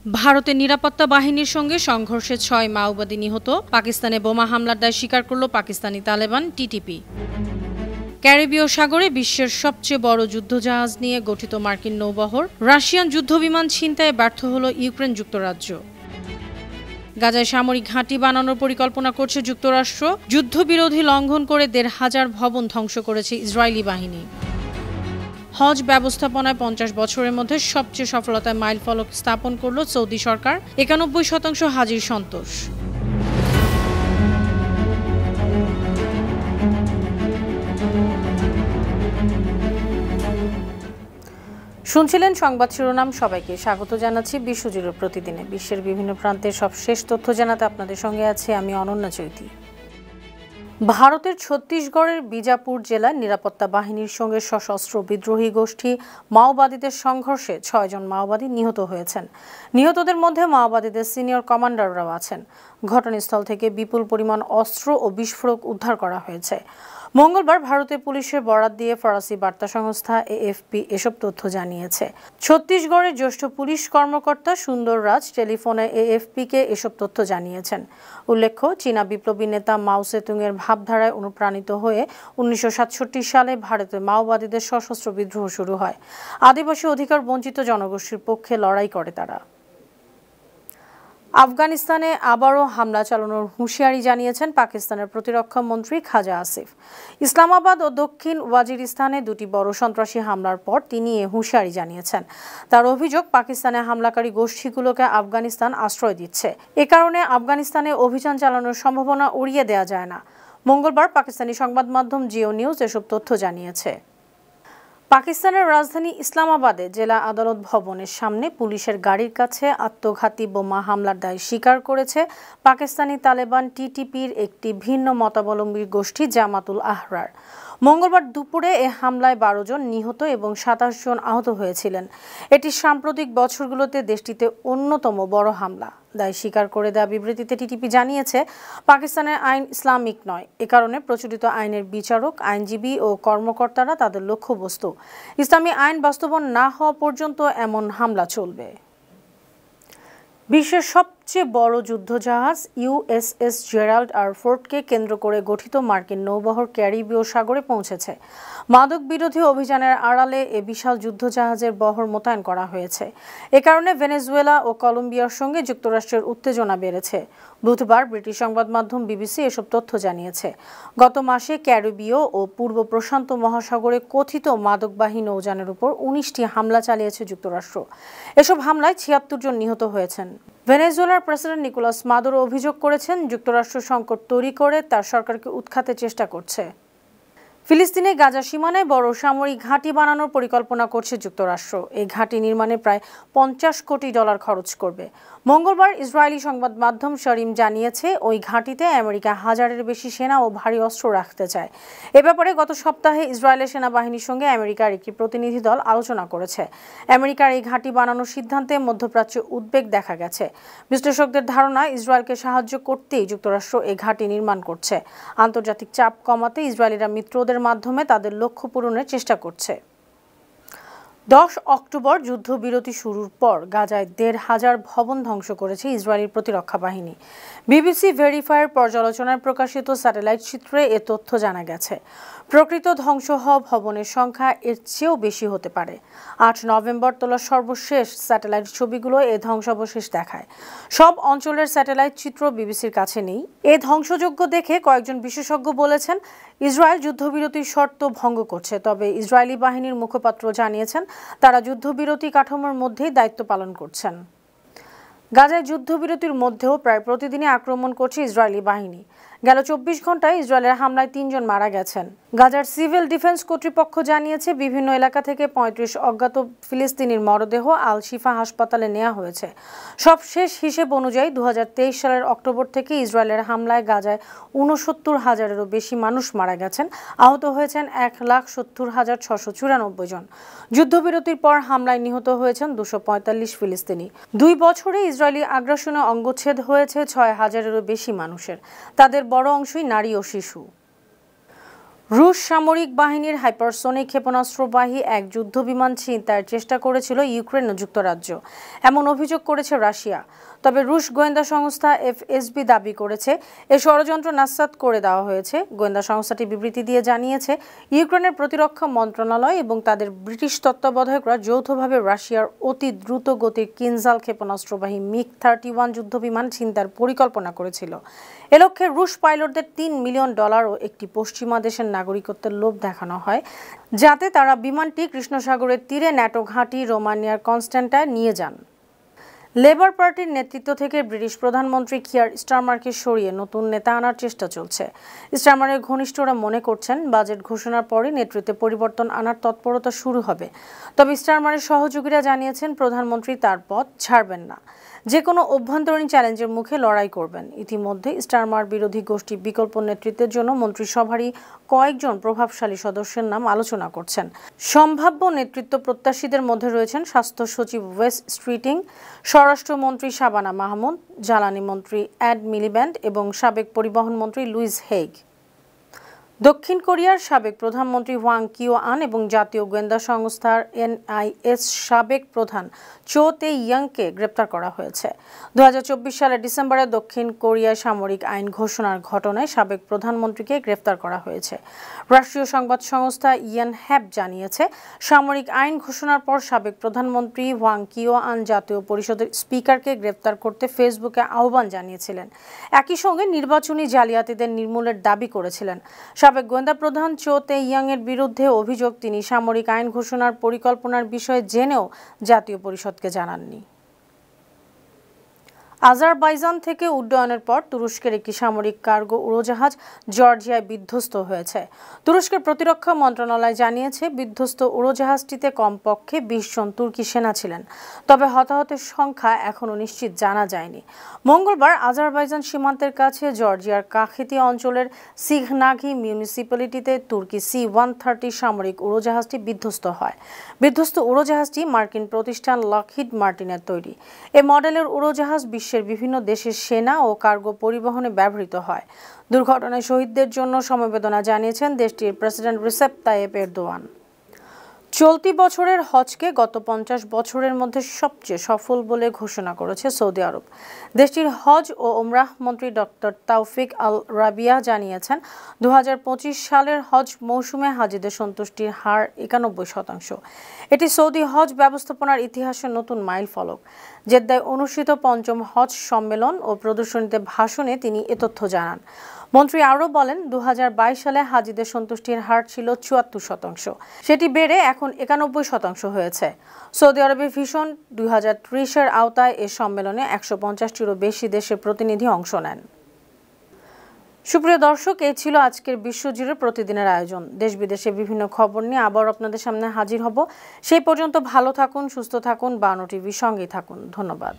ভারতের নিরাপত্তা বাহিনীর সঙ্গে সংঘর্ষে ৬ মাওবাদী নিহত। পাকিস্তানে বোমা হামলার দায় স্বীকার করল পাকিস্তানি তালেবান টিটিপি। ক্যারিবীয় সাগরে বিশ্বের সবচেয়ে বড় যুদ্ধজাহাজ নিয়ে গঠিত মার্কিন নৌবহর। রাশিয়ান যুদ্ধবিমান ছিনতাইয়ে ব্যর্থ হল ইউক্রেন যুক্তরাজ্য। গাজায় সামরিক ঘাঁটি বানানোর পরিকল্পনা করছে যুক্তরাষ্ট্র। যুদ্ধবিরোধী লঙ্ঘন করে ১৫০০ ভবন ধ্বংস করেছে ইসরায়েলি বাহিনী। হজ ব্যবস্থাপনায় ৫০ বছরের মধ্যে সবচেয়ে সফলতায় মাইলফলক স্থাপন করল সৌদি সরকার। ৯১% হাজির সন্তোষ। শুনছিলেন সংবাদ শিরোনাম। সবাইকে স্বাগত জানাচ্ছি বিশ্বজুড়ে প্রতিদিনে বিশ্বের বিভিন্ন প্রান্তের সবশেষ তথ্য জানাতে আপনাদের সঙ্গে আছি আমি অনন্যা চৈতি। ভারতের ছত্তিশগড়ের বিজাপুর জেলায় নিরাপত্তা বাহিনীর সঙ্গে সশস্ত্র বিদ্রোহী গোষ্ঠী মাওবাদীদের সংঘর্ষে ৬ জন মাওবাদী নিহত হয়েছেন। নিহতদের মধ্যে মাওবাদীদের সিনিয়র কমান্ডাররাও আছেন। ঘটনাস্থল থেকে বিপুল পরিমাণ অস্ত্র ও বিস্ফোরক উদ্ধার করা হয়েছে। মঙ্গলবার ভারতের পুলিশের বরাত দিয়ে ফরাসি বার্তা সংস্থা এএফপি এসব তথ্য জানিয়েছে। ছত্তিশগড়ের জ্যেষ্ঠ পুলিশ কর্মকর্তা সুন্দর রাজ টেলিফোনে এএফপিকে এসব তথ্য জানিয়েছেন। উল্লেখ্য, চীনা বিপ্লবী নেতা মাও সেতুংয়ের ভাবধারায় অনুপ্রাণিত হয়ে ১৯৬৭ সালে ভারতে মাওবাদীদের সশস্ত্র বিদ্রোহ শুরু হয়। আদিবাসী অধিকার বঞ্চিত জনগোষ্ঠীর পক্ষে লড়াই করে তারা। আফগানিস্তানে আবারও হামলা চালানোর হুঁশিয়ারি জানিয়েছেন পাকিস্তানের প্রতিরক্ষা মন্ত্রী খাজা আসিফ। ইসলামাবাদ ও দক্ষিণ ওয়াজিরিস্তানে দুটি বড় সন্ত্রাসী হামলার পর তিনি এ হুঁশিয়ারি জানিয়েছেন। তার অভিযোগ, পাকিস্তানে হামলাকারী গোষ্ঠীগুলোকে আফগানিস্তান আশ্রয় দিচ্ছে। এ কারণে আফগানিস্তানে অভিযান চালানোর সম্ভাবনা উড়িয়ে দেওয়া যায় না। মঙ্গলবার পাকিস্তানি সংবাদ মাধ্যম জিও নিউজ এসব তথ্য জানিয়েছে। পাকিস্তানের রাজধানী ইসলামাবাদে জেলা আদালত ভবনের সামনে পুলিশের গাড়ির কাছে আত্মঘাতী বোমা হামলার দায় স্বীকার করেছে পাকিস্তানি তালেবান টিটিপির একটি ভিন্ন মতাবলম্বী গোষ্ঠী জামাতুল আহরার। মঙ্গলবার দুপুরে এ হামলায় ১২ জন নিহত এবং ২৭ জন আহত হয়েছিলেন। এটি সাম্প্রতিক বছরগুলোতে দেশটিতে অন্যতম বড় হামলা। দায় স্বীকার করে দেওয়া বিবৃতিতে টিটিপি জানিয়েছে, পাকিস্তানের আইন ইসলামিক নয়। এ কারণে প্রচলিত আইনের বিচারক, আইনজীবী ও কর্মকর্তারা তাদের লক্ষ্যবস্তু। ইসলামী আইন বাস্তবায়ন না হওয়া পর্যন্ত এমন হামলা চলবে। বিশ্বের সবচেয়ে বড় যুদ্ধজাহাজ ইউএসএস জেরাল্ড আর ফোর্ডকে কেন্দ্র করে গঠিত মার্কিন নৌবহর ক্যারিবীয় সাগরে পৌঁছেছে। মাদক বিরোধী অভিযানের আড়ালে এ বিশাল যুদ্ধজাহাজের বহর মোতায়েন করা হয়েছে। এ কারণে ভেনেজুয়েলা ও কলম্বিয়ার সঙ্গে যুক্তরাষ্ট্রের উত্তেজনা বেড়েছে। বুধবার ব্রিটিশ সংবাদ মাধ্যম বিবিসি এসব তথ্য জানিয়েছে। গত মাসে ক্যারিবীয় ও পূর্ব প্রশান্ত মহাসাগরে কথিত মাদকবাহী নৌযানের উপর ১৯টি হামলা চালিয়েছে যুক্তরাষ্ট্র। এসব হামলায় ৭৬ জন নিহত হয়েছেন। ভেনেজুয়েলার প্রেসিডেন্ট নিকোলাস মাদুরো অভিযোগ করেছেন, যুক্তরাষ্ট্র সংকট তৈরি করে তার সরকারকে উৎখাতের চেষ্টা করছে। ফিলিস্তিনে গাজা সীমানায় বড় সামরিক ঘাঁটি বানানোর পরিকল্পনা করছে যুক্তরাষ্ট্র। এই ঘাঁটি নির্মাণে প্রায় $৫০ কোটি খরচ করবে। মঙ্গলবার ইসরায়েলি সংবাদ মাধ্যম শারিম জানিয়েছে, ওই ঘাঁটিতে আমেরিকা ১০০০-এর বেশি সেনা ও ভারী অস্ত্র রাখতে চায়। এ ব্যাপারে গত সপ্তাহে ইসরায়েলের সেনাবাহিনীর সঙ্গে আমেরিকার একটি প্রতিনিধি দল আলোচনা করেছে। আমেরিকার এই ঘাঁটি বানানোর সিদ্ধান্তে মধ্যপ্রাচ্যে উদ্বেগ দেখা গেছে। বিশ্লেষকদের ধারণা, ইসরায়েলকে সাহায্য করতেই যুক্তরাষ্ট্র এই ঘাঁটি নির্মাণ করছে। আন্তর্জাতিক চাপ কমাতে ইসরায়েলিরা মিত্রদের মাধ্যমে তাদের লক্ষ্য পূরণের চেষ্টা করছে। ১০ অক্টোবর যুদ্ধবিরতি শুরুর পর গাজায় ১৫০০ ভবন ধ্বংস করেছে ইসরায়েলি প্রতিরক্ষা বাহিনী। বিবিসি ভেরিফায়ার পর্যালোচনায় প্রকাশিত স্যাটেলাইট চিত্রে এ তথ্য জানা গেছে। প্রকৃত ধ্বংস হওয়া ভবনের সংখ্যা এর চেয়েও বেশি হতে পারে। ৮ নভেম্বর তোলা সর্বশেষ স্যাটেলাইট ছবিগুলো এ ধ্বংসাবশেষ দেখায়। সব অঞ্চলের স্যাটেলাইট চিত্র বিবিসির কাছে নেই। এ ধ্বংসযজ্ঞ দেখে কয়েকজন বিশেষজ্ঞ বলেছেন, ইসরায়েল যুদ্ধবিরতির শর্ত ভঙ্গ করছে। তবে ইসরায়েলি বাহিনীর মুখপাত্র জানিয়েছেন, তারা যুদ্ধবিরতি কাঠামোর মধ্যেই দায়িত্ব পালন করছেন। গাজায় যুদ্ধবিরতির মধ্যেও প্রায় প্রতিদিনই আক্রমণ করছে ইসরায়েলি বাহিনী। গেল ২৪ ঘন্টায় ইসরায়েলের হামলায় ৩ জন মারা গেছেন। গাজার সিভিল ডিফেন্স কর্তৃপক্ষ জানিয়েছে, বিভিন্ন এলাকা থেকে ৩৫ অজ্ঞাত ফিলিস্তিনির মরদেহ আল শিফা হাসপাতালে নেওয়া হয়েছে। সবশেষ হিসেব অনুযায়ী ২০২৩ সালের অক্টোবর থেকে ইসরায়েলের হামলায় গাজায় ৬৯,০০০-এরও বেশি মানুষ মারা গেছেন। আহত হয়েছেন ১,৭০,৬৯৪ জন। যুদ্ধবিরতির পর হামলায় নিহত হয়েছেন ২৪৫ ফিলিস্তিনি। ২ বছরে ইসরায়েলি আগ্রাসনে অঙ্গচ্ছেদ হয়েছে ৬,০০০-এরও বেশি মানুষের। তাদের বড় অংশই নারী ও শিশু। রুশ সামরিক বাহিনীর হাইপারসোনিক ক্ষেপণাস্ত্রবাহী এক যুদ্ধবিমান ছিনতাইয়ের চেষ্টা করেছিল ইউক্রেন ও যুক্তরাজ্য, এমন অভিযোগ করেছে রাশিয়া। তবে রুশ গোয়েন্দা সংস্থা এফএসবি দাবি করেছে এ ষড়যন্ত্র নাস্তাত করে দেওয়া হয়েছে। গোয়েন্দা সংস্থাটি বিবৃতি দিয়ে জানিয়েছে, ইউক্রেনের প্রতিরক্ষা মন্ত্রণালয় এবং তাদের ব্রিটিশ তত্ত্বাবধায়করা যৌথভাবে রাশিয়ার অতি দ্রুত গতির কিনজাল ক্ষেপণাস্ত্রবাহী মিগ-31 যুদ্ধবিমান ছিনতাইয়ের পরিকল্পনা করেছিল। এ লক্ষ্যে রুশ পাইলটদের $3 মিলিয়ন ও একটি পশ্চিমা দেশের নাগরিকত্বের লোভ দেখানো হয়, যাতে তারা বিমানটি কৃষ্ণসাগরের তীরে ন্যাটো ঘাঁটি রোমানিয়ার কনস্ট্যান্টায় নিয়ে যান। লেবার পার্টির নেতৃত্ব থেকে ব্রিটিশ প্রধানমন্ত্রী কিয়ার স্টারমারকে সরিয়ে নতুন নেতা আনার চেষ্টা চলছে। স্টারমারের ঘনিষ্ঠরা মনে করছেন, বাজেট ঘোষণার পরে নেতৃত্বে পরিবর্তন আনার তৎপরতা শুরু হবে। তবে স্টারমারের সহযোগীরা জানিয়েছেন, প্রধানমন্ত্রী তার পদ ছাড়বেন না, যে কোনো অভ্যন্তরীণ চ্যালেঞ্জের মুখে লড়াই করবেন। ইতিমধ্যে স্টারমার বিরোধী গোষ্ঠী বিকল্প নেতৃত্বের জন্য মন্ত্রিসভারই কয়েকজন প্রভাবশালী সদস্যের নাম আলোচনা করছেন। সম্ভাব্য নেতৃত্ব প্রত্যাশীদের মধ্যে রয়েছেন স্বাস্থ্য সচিব ওয়েস স্ট্রিটিং, স্বরাষ্ট্রমন্ত্রী শাবানা মাহমুদ, জ্বালানি মন্ত্রী এড মিলিব্যান্ড এবং সাবেক পরিবহন মন্ত্রী লুইস হেগ। দক্ষিণ কোরিয়ার সাবেক প্রধানমন্ত্রী হোয়াং কিও-আন এবং জাতীয় গোয়েন্দা সংস্থার NIS সাবেক প্রধান চো তে-ইয়ংকে গ্রেপ্তার করা হয়েছে। 2024 সালের ডিসেম্বরে দক্ষিণ কোরিয়ায় সামরিক আইন ঘোষণার ঘটনায় সাবেক প্রধানমন্ত্রীকে গ্রেপ্তার করা হয়েছে। রাষ্ট্রীয় সংবাদ সংস্থা ইয়নহ্যাপ জানিয়েছে, সামরিক আইন ঘোষণার পর সাবেক প্রধানমন্ত্রী হোয়াং কিও-আন জাতীয় পরিষদের স্পিকারকে গ্রেপ্তার করতে ফেসবুকে আহ্বান জানিয়েছিলেন। একই সঙ্গে নির্বাচনী জালিয়াতিদের নির্মূলের দাবি করেছিলেন। সাবেক গোয়েন্দা প্রধান চো তে-ইয়ংয়ের বিরুদ্ধে অভিযোগ, তিনি সামরিক আইন ঘোষণার পরিকল্পনার বিষয়ে জেনেও জাতীয় পরিষদকে জানাননি। আজারবাইজান থেকে উড্ডয়নের পর তুরস্কের একটি সামরিক কার্গো উড়োজাহাজ জর্জিয়ায় বিধ্বস্ত হয়েছে। তুরস্কের প্রতিরক্ষা মন্ত্রণালয় জানিয়েছে, বিধ্বস্ত উড়োজাহাজটিতে কমপক্ষে 20 জন তুর্কি সেনা ছিলেন। তবে হতাহতের সংখ্যা এখনও নিশ্চিত জানা যায়নি। মঙ্গলবার আজারবাইজান সীমান্তের কাছে জর্জিয়ার কাখেতি অঞ্চলের সিঘনাঘি মিউনিসিপ্যালিটিতে তুর্কি C-130 সামরিক উড়োজাহাজটি বিধ্বস্ত হয়। বিধ্বস্ত উড়োজাহাজটি মার্কিন প্রতিষ্ঠান লকহিড মার্টিনের তৈরি। এ মডেলের উড়োজাহাজ বিশ্বের বিভিন্ন দেশের সেনা ও কার্গো পরিবহনে ব্যবহৃত হয়। দুর্ঘটনায় শহীদদের জন্য সমবেদনা জানিয়েছেন দেশটির প্রেসিডেন্ট রিসেপ তাইয়েপ এরদোয়ান। চলতি বছরের হজকে গত 50 বছরের মধ্যে সবচেয়ে সফল বলে ঘোষণা করেছে সৌদি আরব। দেশটির হজ ও ওমরাহ মন্ত্রী ডক্টর তাওফিক আল রাবিয়া জানিয়েছেন, 2025 সালের হজ মৌসুমে হাজিদের সন্তুষ্টির হার 91%। এটি সৌদি হজ ব্যবস্থাপনার ইতিহাসে নতুন মাইল ফলক। জেদ্দায় অনুষ্ঠিত 5ম হজ সম্মেলন ও প্রদর্শনীতে ভাষণে তিনি এ তথ্য জানান। মন্ত্রী আরও বলেন, 2022 সালে হাজিদের সন্তুষ্টির হার ছিল 74%। সেটি বেড়ে এখন 91% হয়েছে। সৌদি আরবের ভিশন 2030-এর আওতায় এ সম্মেলনে 150টিরও বেশি দেশের প্রতিনিধি অংশ নেন। সুপ্রিয় দর্শক, এই ছিল আজকের বিশ্বজুড়ে প্রতিদিনের আয়োজন। দেশ বিদেশে বিভিন্ন খবর নিয়ে আবার আপনাদের সামনে হাজির হব। সেই পর্যন্ত ভালো থাকুন, সুস্থ থাকুন, বানো টিভির সঙ্গেই থাকুন। ধন্যবাদ।